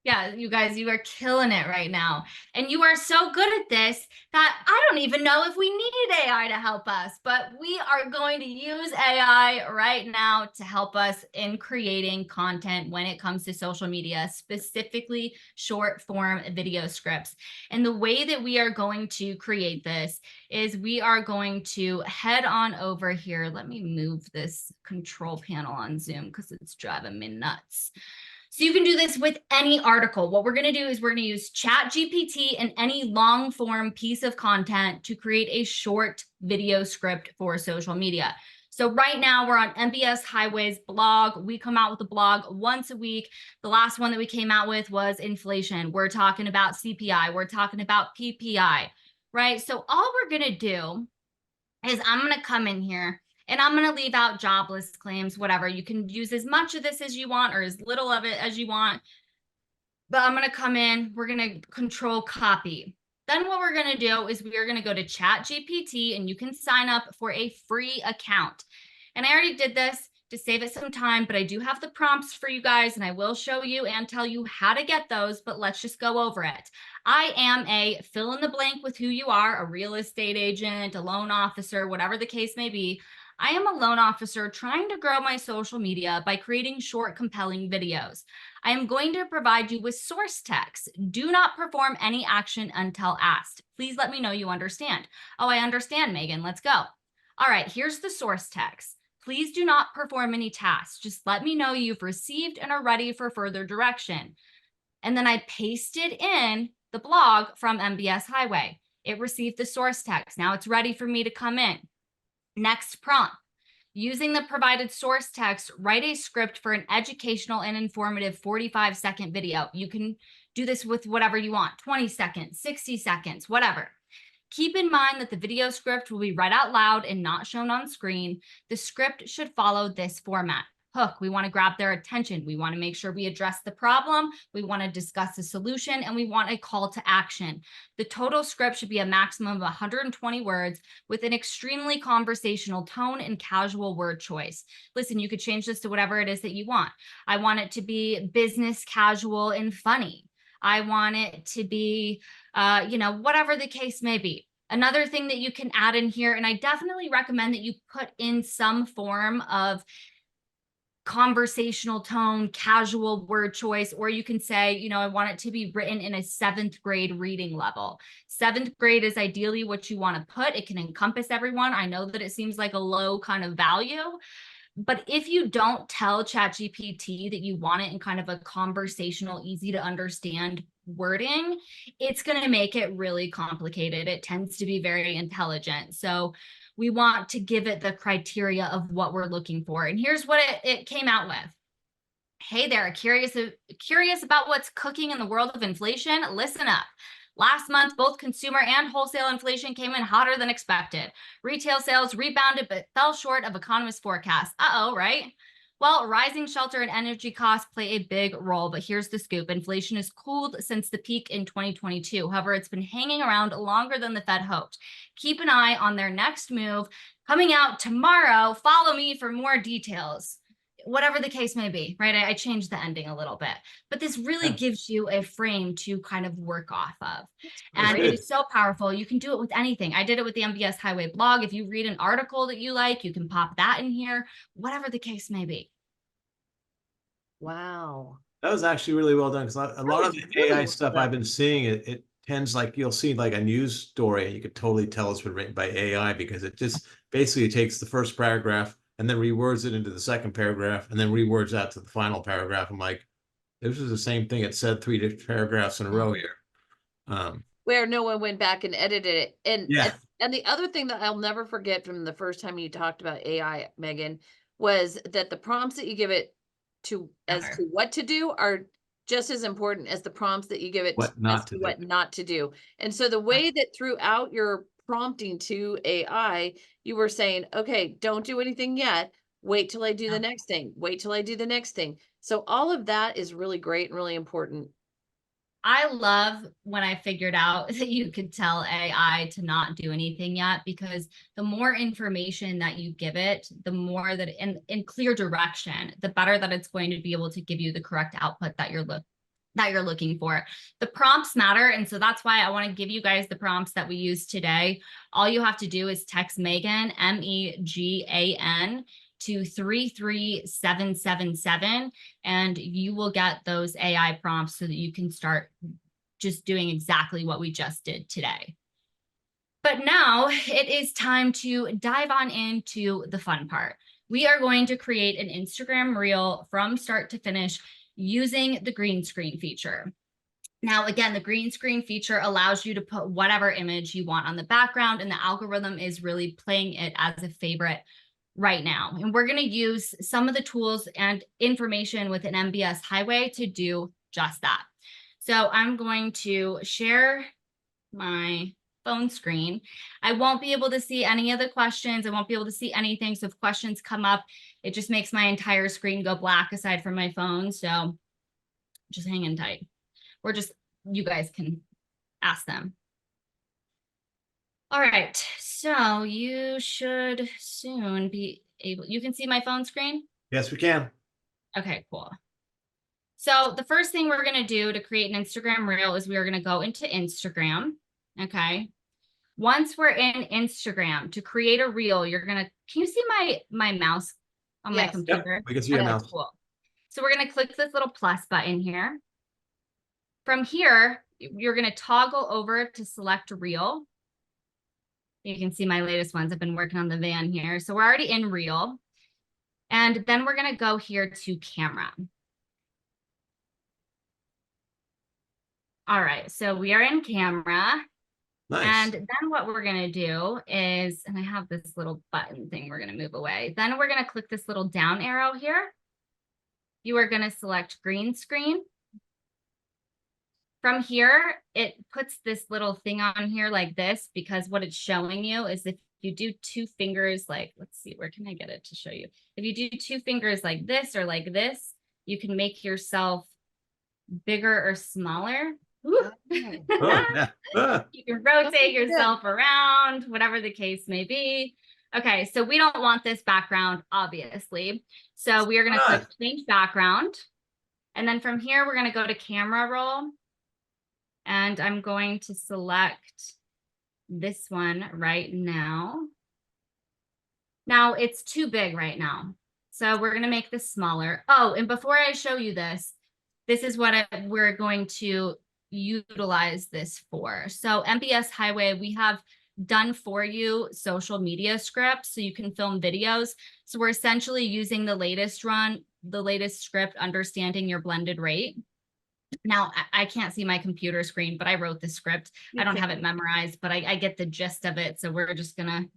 Yeah, you guys, you are killing it right now. And you are so good at this that I don't even know if we need AI to help us, but we are going to use AI right now to help us in creating content when it comes to social media, specifically short form video scripts. And the way that we are going to create this is we are going to head on over here. Let me move this control panel on Zoom because it's driving me nuts. So you can do this with any article. What we're going to do is we're going to use ChatGPT and any long form piece of content to create a short video script for social media. So right now we're on MBS Highway's blog. We come out with a blog once a week. The last one that we came out with was inflation. We're talking about CPI. We're talking about PPI, right? So all we're going to do is I'm going to come in here and I'm going to leave out jobless claims, whatever. You can use as much of this as you want or as little of it as you want. But I'm going to come in, we're going to control copy. Then what we're going to do is we are going to go to ChatGPT and you can sign up for a free account. And I already did this to save it some time, but I do have the prompts for you guys and I will show you and tell you how to get those, but let's just go over it. I am a fill in the blank with who you are, a real estate agent, a loan officer, whatever the case may be. I am a loan officer trying to grow my social media by creating short, compelling videos. I am going to provide you with source text. Do not perform any action until asked. Please let me know you understand. Oh, I understand, Megan. Let's go. All right, here's the source text. Please do not perform any tasks. Just let me know you've received and are ready for further direction. And then I pasted in the blog from MBS Highway. It received the source text. Now it's ready for me to come in. Next prompt. Using the provided source text, write a script for an educational and informative 45-second video. You can do this with whatever you want, 20 seconds, 60 seconds, whatever. Keep in mind that the video script will be read out loud and not shown on screen. The script should follow this format. Hook, we want to grab their attention. We want to make sure we address the problem. We want to discuss the solution, and we want a call to action. The total script should be a maximum of 120 words with an extremely conversational tone and casual word choice. Listen, you could change this to whatever it is that you want. I want it to be business casual and funny. I want it to be, whatever the case may be. Another thing that you can add in here, and I definitely recommend that you put in some form of conversational tone, casual word choice, or you can say, I want it to be written in a 7th grade reading level. 7th grade is ideally what you want to put. It can encompass everyone. I know that it seems like a low kind of value, but if you don't tell ChatGPT that you want it in kind of a conversational, easy to understand wording, it's going to make it really complicated. It tends to be very intelligent. So we want to give it the criteria of what we're looking for. And here's what it came out with. Hey there, curious about what's cooking in the world of inflation? Listen up. Last month, both consumer and wholesale inflation came in hotter than expected. Retail sales rebounded but fell short of economists' forecasts. Uh-oh, right? Well, rising shelter and energy costs play a big role, but here's the scoop. Inflation has cooled since the peak in 2022. However, it's been hanging around longer than the Fed hoped. Keep an eye on their next move coming out tomorrow. Follow me for more details. Whatever the case may be, right? I changed the ending a little bit, but this really gives you a frame to kind of work off of. And it is so powerful. You can do it with anything. I did it with the MBS Highway blog. If you read an article that you like, you can pop that in here, whatever the case may be. Wow. That was actually really well done, because a lot of the AI stuff I've been seeing, it tends, like, you'll see like a news story and you could totally tell it's been written by AI, because it just basically takes the first paragraph and then rewords it into the second paragraph and then rewords that to the final paragraph. I'm like, this is the same thing. It said 3 different paragraphs in a row here. Where no one went back and edited it. Yeah. And the other thing that I'll never forget from the first time you talked about AI, Megan, was that the prompts that you give it to as to what to do are just as important as the prompts that you give it What not to do. what not to do. And so the way that throughout your prompting to AI, you were saying, okay, don't do anything yet. Wait till I do the next thing. Wait till I do the next thing. So all of that is really great and really important. I love when I figured out that you could tell AI to not do anything yet, because the more information that you give it, the more that in clear direction, the better that it's going to be able to give you the correct output that you're looking for. The prompts matter. And so that's why I want to give you guys the prompts that we use today. All you have to do is text Megan, MEGAN, to 33777, and you will get those AI prompts so that you can start just doing exactly what we just did today. But now it is time to dive on into the fun part. We are going to create an Instagram reel from start to finish using the green screen feature. Now, again, the green screen feature allows you to put whatever image you want on the background, and the algorithm is really playing it as a favorite right now. And we're going to use some of the tools and information within MBS Highway to do just that. So I'm going to share my phone screen. I won't be able to see any of the questions. I won't be able to see anything. So if questions come up, it just makes my entire screen go black aside from my phone. So just hang in tight. Or just, you guys can ask them. All right, so you should soon be able, you can see my phone screen? Yes, we can. Okay, cool. So the first thing we're gonna do to create an Instagram reel is we're gonna go into Instagram, okay? Once we're in Instagram, to create a reel, you're gonna, can you see my mouse on my Yes. computer? We can see your Okay, mouse. cool. So we're gonna click this little plus button here. From here, you're gonna toggle over to select reel. You can see my latest ones. I've been working on the van here. So we're already in reel. And then we're gonna go here to camera. All right, so we are in camera. Nice. And then what we're gonna do is, and I have this little button thing we're gonna move away. Then we're gonna click this little down arrow here. You are gonna select green screen. From here, it puts this little thing on here like this, because what it's showing you is if you do two fingers, like, let's see, where can I get it to show you? If you do two fingers like this or like this, you can make yourself bigger or smaller. Oh, yeah. Ah, You can rotate Good. yourself around, whatever the case may be. Okay, so we don't want this background, obviously. So we are going to click change background. And then from here, we're going to go to camera roll. And I'm going to select this one right now. Now it's too big right now. So we're going to make this smaller. Oh, and before I show you this, this is what we're going to utilize this for. So MBS Highway, we have done for you social media scripts so you can film videos. So we're essentially using the latest script, understanding your blended rate. Now, I can't see my computer screen, but I wrote the script. I don't have it memorized, but I get the gist of it. So we're just going to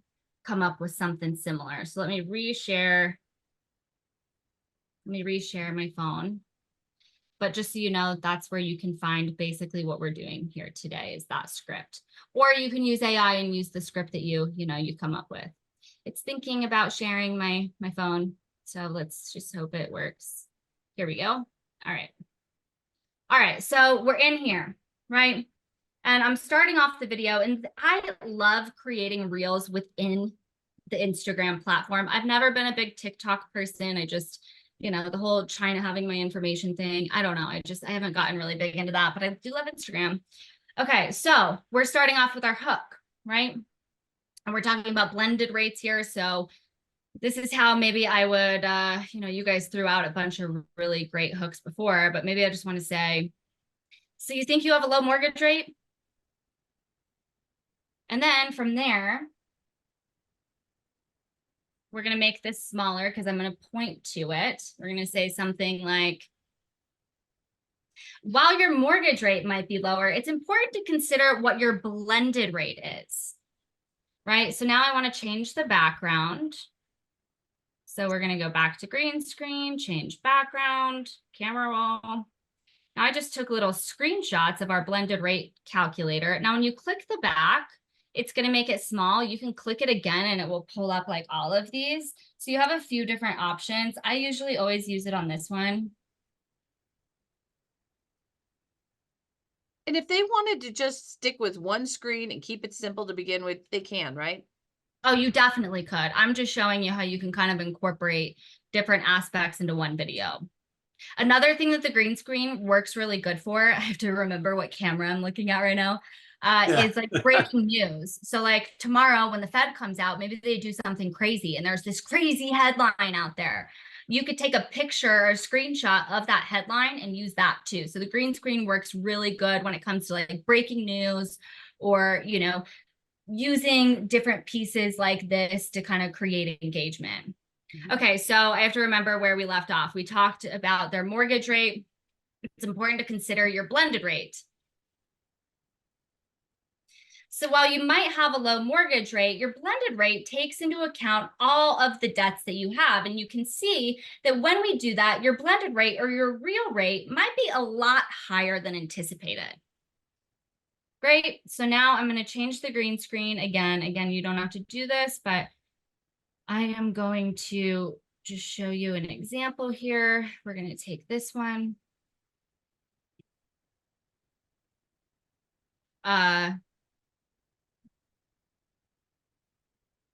come up with something similar. So let me reshare. Let me reshare my phone. But just so you know, that's where you can find basically what we're doing here today is that script. Or you can use AI and use the script that you come up with. It's thinking about sharing my phone. So let's just hope it works. Here we go. All right. All right, so we're in here, right? And I'm starting off the video, and I love creating reels within the Instagram platform. I've never been a big TikTok person. I just, the whole China having my information thing, I don't know. I haven't gotten really big into that, but I do love Instagram. Okay, so we're starting off with our hook, right? And we're talking about blended rates here. So this is how maybe I would, you guys threw out a bunch of really great hooks before, but maybe I just want to say, so you think you have a low mortgage rate? And then from there, we're going to make this smaller because I'm going to point to it. We're going to say something like, while your mortgage rate might be lower, it's important to consider what your blended rate is, right? So now I want to change the background. So we're going to go back to green screen, change background, camera roll. Now I just took little screenshots of our blended rate calculator. Now, when you click the back, it's going to make it small. You can click it again and it will pull up like all of these. So you have a few different options. I usually always use it on this one. And if they wanted to just stick with one screen and keep it simple to begin with, they can, right? Oh, you definitely could. I'm just showing you how you can kind of incorporate different aspects into one video. Another thing that the green screen works really good for, I have to remember what camera I'm looking at right now, is like breaking news. So like tomorrow when the Fed comes out, maybe they do something crazy and there's this crazy headline out there. You could take a picture or a screenshot of that headline and use that too. So the green screen works really good when it comes to like breaking news or, using different pieces like this to kind of create engagement. Okay, so I have to remember where we left off. We talked about their mortgage rate. It's important to consider your blended rate. So while you might have a low mortgage rate, your blended rate takes into account all of the debts that you have. And you can see that when we do that, your blended rate or your real rate might be a lot higher than anticipated. Great. So now I'm going to change the green screen again. Again, you don't have to do this, but I am going to just show you an example here. We're going to take this one.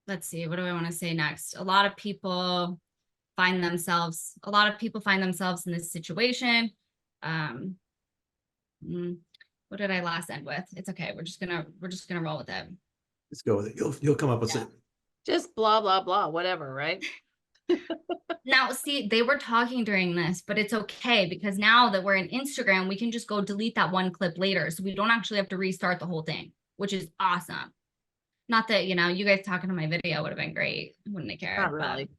Let's see, what do I want to say next? A lot of people find themselves in this situation. What did I last end with? It's okay. We're just gonna roll with it. Let's go with it. You'll come up with it. Just blah, blah, blah, whatever, right? Now, see, they were talking during this, but it's okay because now that we're in Instagram, we can just go delete that one clip later. So we don't actually have to restart the whole thing, which is awesome. Not that, you know, you guys talking to my video would have been great. I wouldn't have cared. Not really.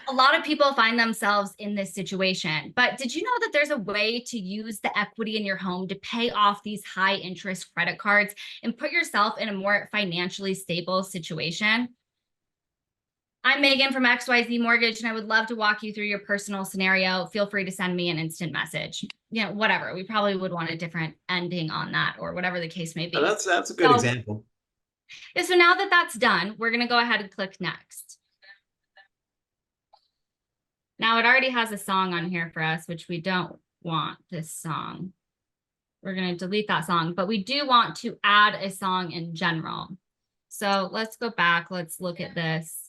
A lot of people find themselves in this situation, but did you know that there's a way to use the equity in your home to pay off these high interest credit cards and put yourself in a more financially stable situation? I'm Megan from XYZ Mortgage, and I would love to walk you through your personal scenario. Feel free to send me an instant message. You know, whatever. We probably would want a different ending on that or whatever the case may be. That's a good example. Yeah, so now that that's done, we're going to go ahead and click next. Now it already has a song on here for us, which we don't want this song. We're going to delete that song, but we do want to add a song in general. So let's go back. Let's look at this.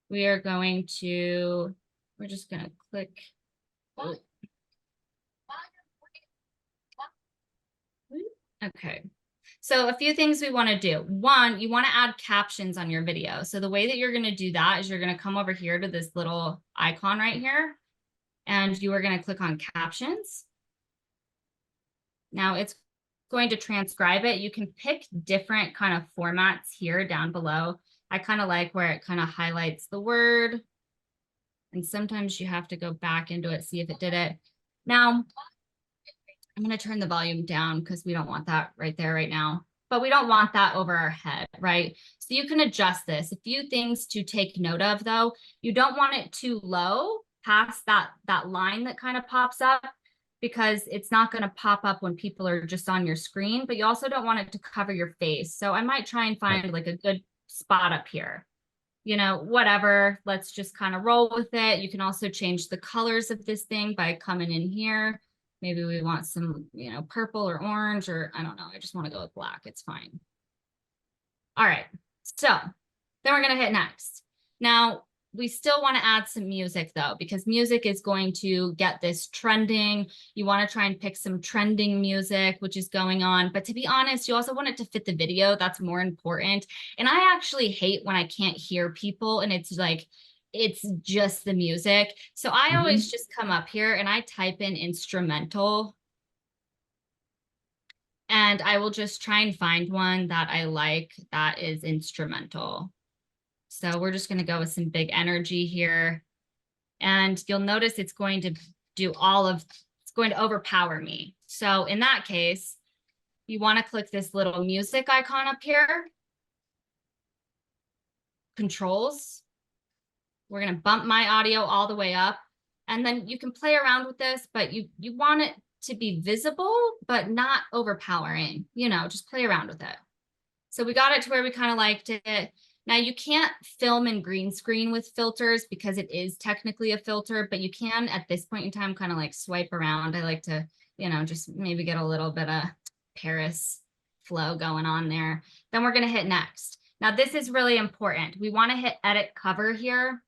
We're just going to click. Okay. So a few things we want to do. One, you want to add captions on your video. So the way that you're going to do that is you're going to come over here to this little icon right here, and you are going to click on captions. Now it's going to transcribe it. You can pick different kind of formats here down below. I kind of like where it kind of highlights the word. And sometimes you have to go back into it, see if it did it. Now, I'm going to turn the volume down because we don't want that right there right now. But we don't want that over our head, right? So you can adjust this. A few things to take note of, though. You don't want it too low past that line that kind of pops up, because it's not going to pop up when people are just on your screen, but you also don't want it to cover your face. So I might try and find like a good spot up here. You know, whatever, let's just kind of roll with it. You can also change the colors of this thing by coming in here. Maybe we want some, you know, purple or orange, or I don't know. I just want to go with black. It's fine. All right. So then we're going to hit next. Now, we still want to add some music though, because music is going to get this trending. You want to try and pick some trending music, which is going on. But to be honest, you also want it to fit the video. That's more important. And I actually hate when I can't hear people and it's like, it's just the music. So I always just come up here and I type in instrumental. And I will just try and find one that I like that is instrumental. So we're just going to go with some big energy here. And you'll notice it's going to do it's going to overpower me. So in that case, you want to click this little music icon up here. Controls. We're going to bump my audio all the way up. And then you can play around with this, but you want it to be visible, but not overpowering. You know, just play around with it. So we got it to where we kind of liked it. Now you can't film in green screen with filters because it is technically a filter, but you can at this point in time kind of like swipe around. I like to, you know, just maybe get a little bit of Paris flow going on there. Then we're going to hit next. Now this is really important. We want to hit edit cover here.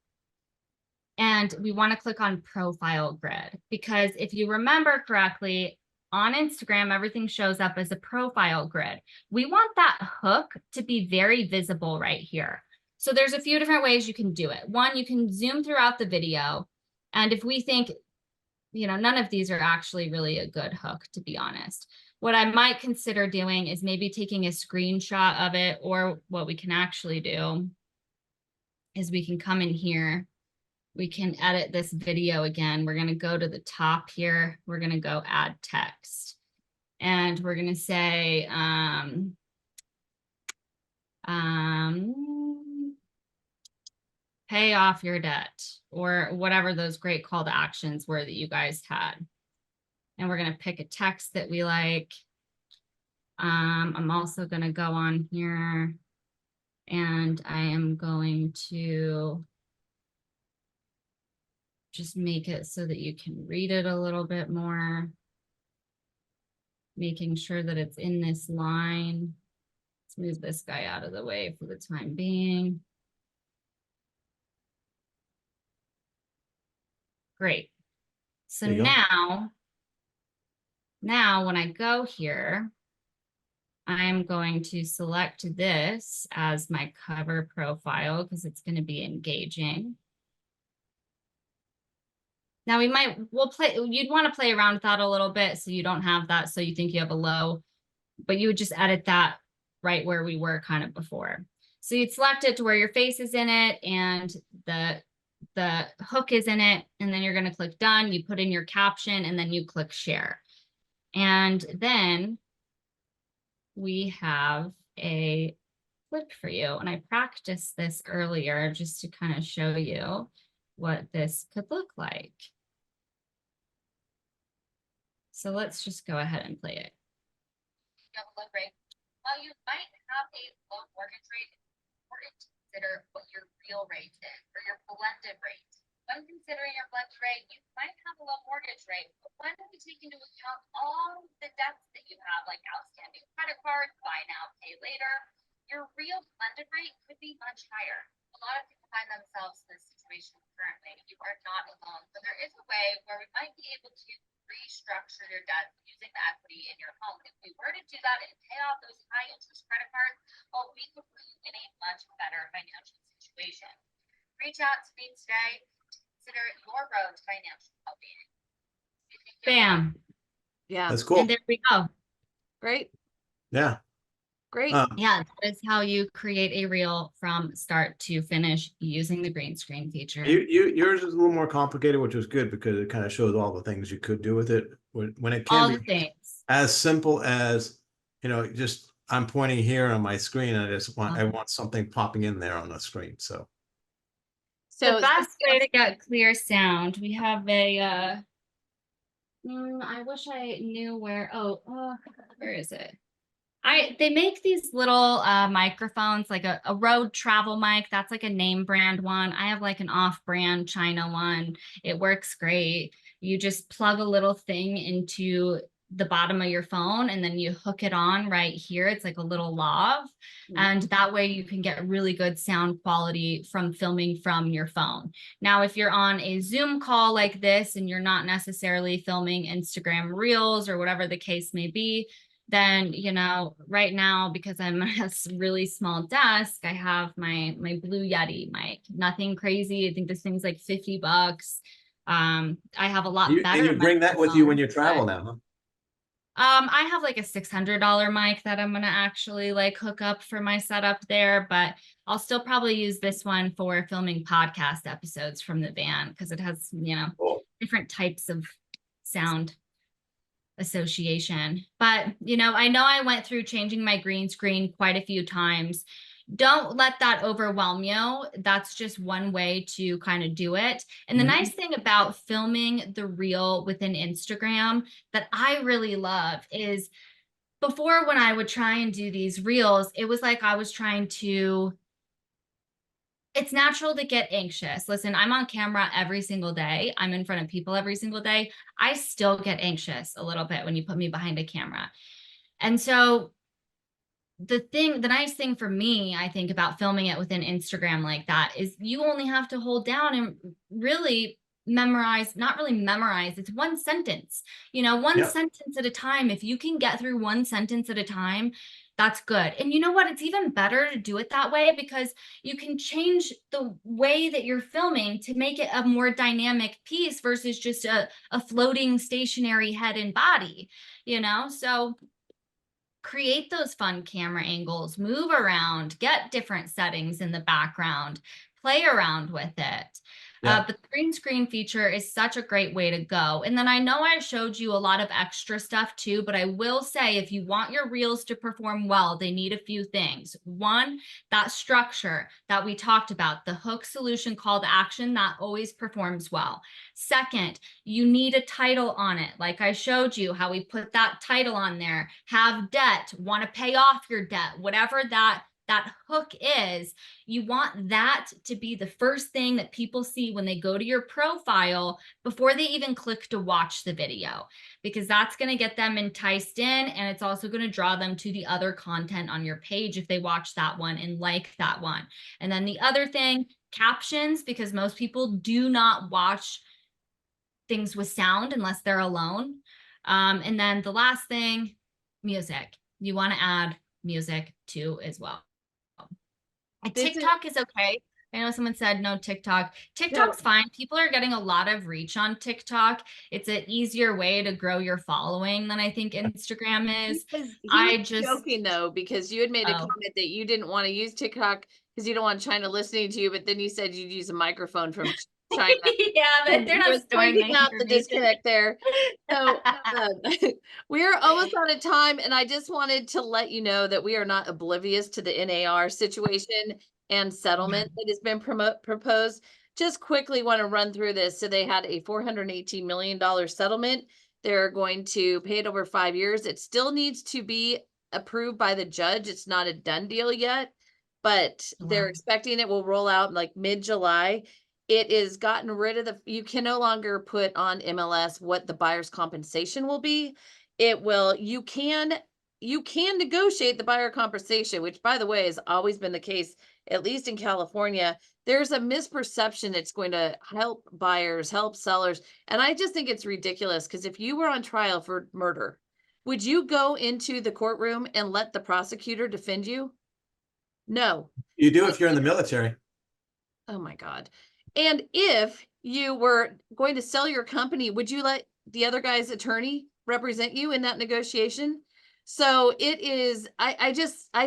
And we want to click on profile grid, because if you remember correctly, on Instagram, everything shows up as a profile grid. We want that hook to be very visible right here. So there's a few different ways you can do it. One, you can zoom throughout the video. And if we think, you know, none of these are actually really a good hook, to be honest, what I might consider doing is maybe taking a screenshot of it, or what we can actually do is we can come in here. We can edit this video again. We're going to go to the top here. We're going to go add text. And we're going to say, pay off your debt, or whatever those great call to actions were that you guys had. And we're going to pick a text that we like. I'm also going to go on here and I am going to just make it so that you can read it a little bit more. Making sure that it's in this line. Let's move this guy out of the way for the time being. Great. So There you go. now when I go here, I'm going to select this as my cover profile because it's going to be engaging. Now you'd want to play around with that a little bit so you don't have that, so you think you have a low, but you would just edit that right where we were kind of before. So you'd select it to where your face is in it and the hook is in it, and then you're going to click done. You put in your caption and then you click share. And then we have a clip for you. And I practiced this earlier just to kind of show you what this could look like. So let's just go ahead and play it. You have a low rate. While you might have a low mortgage rate, it's important to consider what your real rate is, or your blended rate. When considering your blended rate, you might have a low mortgage rate, but when we take into account all the debts that you have, like outstanding credit cards, buy now, pay later, your real blended rate could be much higher. A lot of people find themselves in this situation currently. You are not alone, but there is a way where we might be able to restructure your debt using the equity in your home. If we were to do that and pay off those high interest credit cards, well, we could put you in a much better financial situation. Reach out to me today to consider your road to financial well-being. Bam. Yeah, That's cool. And there we go. great, Yeah. great. Yeah, that is how you create a reel from start to finish using the green screen feature. Yours is a little more complicated, which was good because it kind of shows all the things you could do with it. When it All can the be things. as simple as, just I'm pointing here on my screen and I want something popping in there on the screen. So So The best way to get clear sound, we have a, I wish I knew where, where is it? They make these little microphones, like a Rode travel mic. That's like a name brand one. I have like an off-brand China one. It works great. You just plug a little thing into the bottom of your phone and then you hook it on right here. It's like a little lav. And that way you can get really good sound quality from filming from your phone. Now, if you're on a Zoom call like this and you're not necessarily filming Instagram Reels or whatever the case may be, then, right now, because I'm at a really small desk, I have my Blue Yeti mic. Nothing crazy. I think this thing's like $50. I have a lot better. you bring that with you when you travel now, huh? I have like a $600 mic that I'm going to actually like hook up for my setup there, but I'll still probably use this one for filming podcast episodes from the van because it has, Cool. different types of sound association. But, I know I went through changing my green screen quite a few times. Don't let that overwhelm you. That's just one way to kind of do it. And the nice thing about filming the reel within Instagram that I really love is before, when I would try and do these reels, it was like I was trying to, it's natural to get anxious. Listen, I'm on camera every single day. I'm in front of people every single day. I still get anxious a little bit when you put me behind a camera. And so the nice thing for me, I think, about filming it within Instagram like that is you only have to hold down and really memorize, not really memorize, it's one sentence, one sentence at a time. If you can get through one sentence at a time, that's good. And you know what? It's even better to do it that way because you can change the way that you're filming to make it a more dynamic piece versus just a floating stationary head and body, So create those fun camera angles, move around, get different settings in the background, play around with it. Yeah. But the green screen feature is such a great way to go. And then I know I showed you a lot of extra stuff too, but I will say if you want your reels to perform well, they need a few things. One, that structure that we talked about, the hook, solution, call to action, that always performs well. Second, you need a title on it. Like I showed you how we put that title on there. Have debt, want to pay off your debt, whatever that hook is, you want that to be the first thing that people see when they go to your profile before they even click to watch the video, because that's going to get them enticed in, and it's also going to draw them to the other content on your page if they watch that one and like that one. And then the other thing, captions, because most people do not watch things with sound unless they're alone. And then the last thing, music. You want to add music too as well. TikTok is okay. I know someone said no TikTok. TikTok's fine. People are getting a lot of reach on TikTok. It's an easier way to grow your following than I think Instagram is. I just joking though, because you had made a comment that you didn't want to use TikTok because you don't want China listening to you, but then you said you'd use a microphone from China. Yeah, but they're not storing out the disconnect there. So we are almost out of time, and I just wanted to let you know that we are not oblivious to the NAR situation and settlement that has been proposed. Just quickly want to run through this. So they had a $418 million settlement. They're going to pay it over 5 years. It still needs to be approved by the judge. It's not a done deal yet, but they're expecting it will roll out like mid-July. It is gotten rid of you can no longer put on MLS what the buyer's compensation will be. It will, you can negotiate the buyer compensation, which by the way, has always been the case, at least in California. There's a misperception it's going to help buyers, help sellers. And I just think it's ridiculous, because if you were on trial for murder, would you go into the courtroom and let the prosecutor defend you? No. You do if you're in the military. Oh my God. And if you were going to sell your company, would you let the other guy's attorney represent you in that negotiation? So it is, I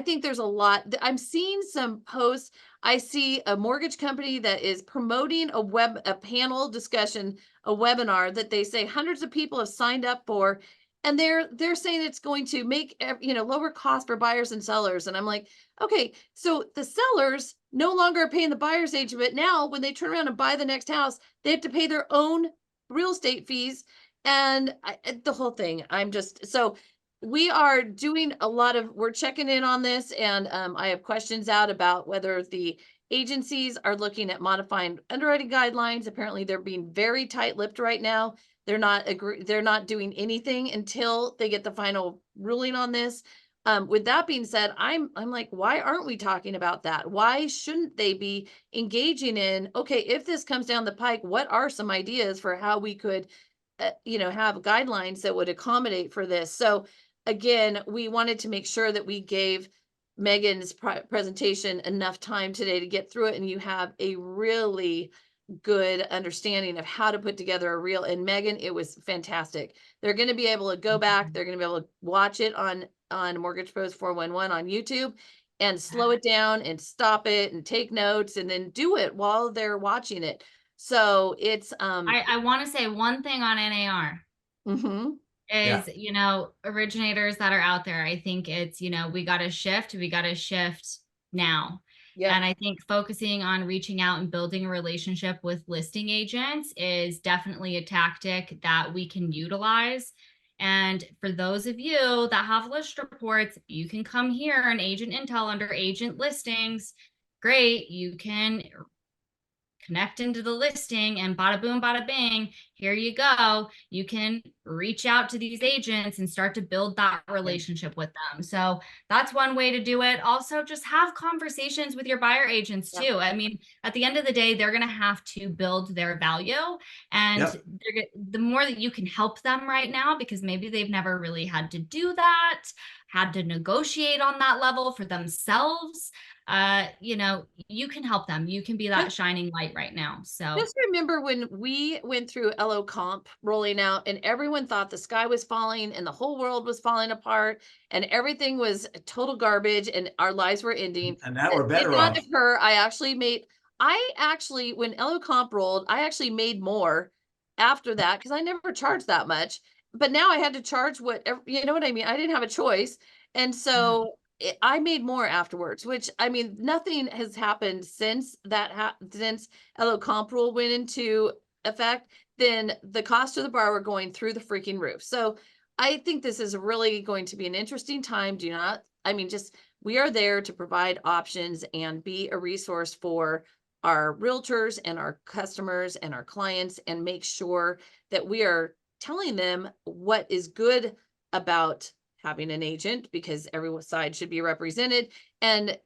think there's a lot. I'm seeing some posts. I see a mortgage company that is promoting a panel discussion, a webinar that they say hundreds of people have signed up for. And they're saying it's going to make, lower cost for buyers and sellers. And I'm like, okay, so the sellers no longer are paying the buyer's agent, but now when they turn around and buy the next house, they have to pay their own real estate fees and the whole thing. So we are doing we're checking in on this, and I have questions out about whether the agencies are looking at modifying underwriting guidelines. Apparently they're being very tight-lipped right now. They're not doing anything until they get the final ruling on this. With that being said, I'm like, why aren't we talking about that? Why shouldn't they be engaging in, okay, if this comes down the pike, what are some ideas for how we could, have guidelines that would accommodate for this? So again, we wanted to make sure that we gave Megan's presentation enough time today to get through it, and you have a really good understanding of how to put together a reel. And Megan, it was fantastic. They're going to be able to go back. They're going to be able to watch it on Mortgage Pros 411 on YouTube and slow it down and stop it and take notes and then do it while they're watching it. So it's I want to say one thing on NAR. Is, originators that are out there. I think it's, we got to shift now. Yeah. And I think focusing on reaching out and building a relationship with listing agents is definitely a tactic that we can utilize. And for those of you that have list reports, you can come here and Agent Intel under agent listings. Great. You can connect into the listing and bada boom, bada bing, here you go. You can reach out to these agents and start to build that relationship with them. So that's one way to do it. Also, just have conversations with your buyer agents too. I mean, at the end of the day, they're going to have to build their value. And the more that you can help them right now, because maybe they've never really had to do that, had to negotiate on that level for themselves, you can help them. You can be that shining light right now. So just remember when we went through LO Comp rolling out and everyone thought the sky was falling and the whole world was falling apart and everything was total garbage and our lives were ending. And now we're better off. I actually I actually, when LO Comp rolled, I actually made more after that because I never charged that much. But now I had to charge whatever, you know what I mean? I didn't have a choice. And so I made more afterwards, which I mean, nothing has happened since since LO Comp rule went into effect. Then the cost of the bar were going through the freaking roof. So I think this is really going to be an interesting time. Do not, I mean, just we are there to provide options and be a resource for our realtors and our customers and our clients and make sure that we are telling them what is good about having an agent because every side should be represented and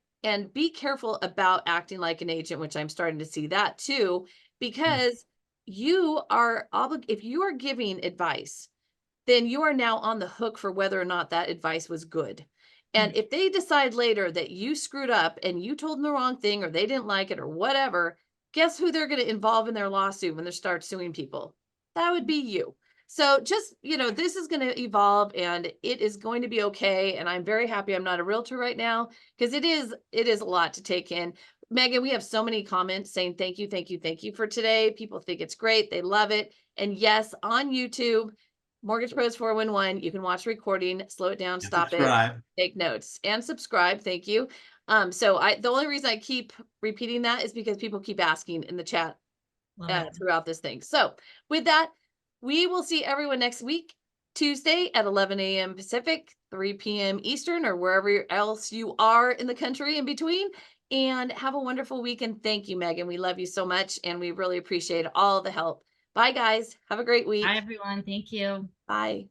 be careful about acting like an agent, which I'm starting to see that too, because you are if you are giving advice, then you are now on the hook for whether or not that advice was good. And if they decide later that you screwed up and you told them the wrong thing or they didn't like it or whatever, guess who they're going to involve in their lawsuit when they start suing people? That would be you. So just, this is going to evolve and it is going to be okay. And I'm very happy I'm not a realtor right now because it is a lot to take in. Megan, we have so many comments saying thank you, thank you, thank you for today. People think it's great. They love it. And yes, on YouTube, Mortgage Pros 411, you can watch the recording, slow it down, And stop it, subscribe. take notes and subscribe. Thank you. So the only reason I keep repeating that is because people keep asking in the chat Love it. throughout this thing. So with that, we will see everyone next week, Tuesday at 11 a.m. Pacific, 3 p.m. Eastern, or wherever else you are in the country in between. And have a wonderful week. And thank you, Megan. We love you so much. And we really appreciate all the help. Bye, guys. Have a great week. Bye, everyone. Thank you. Bye.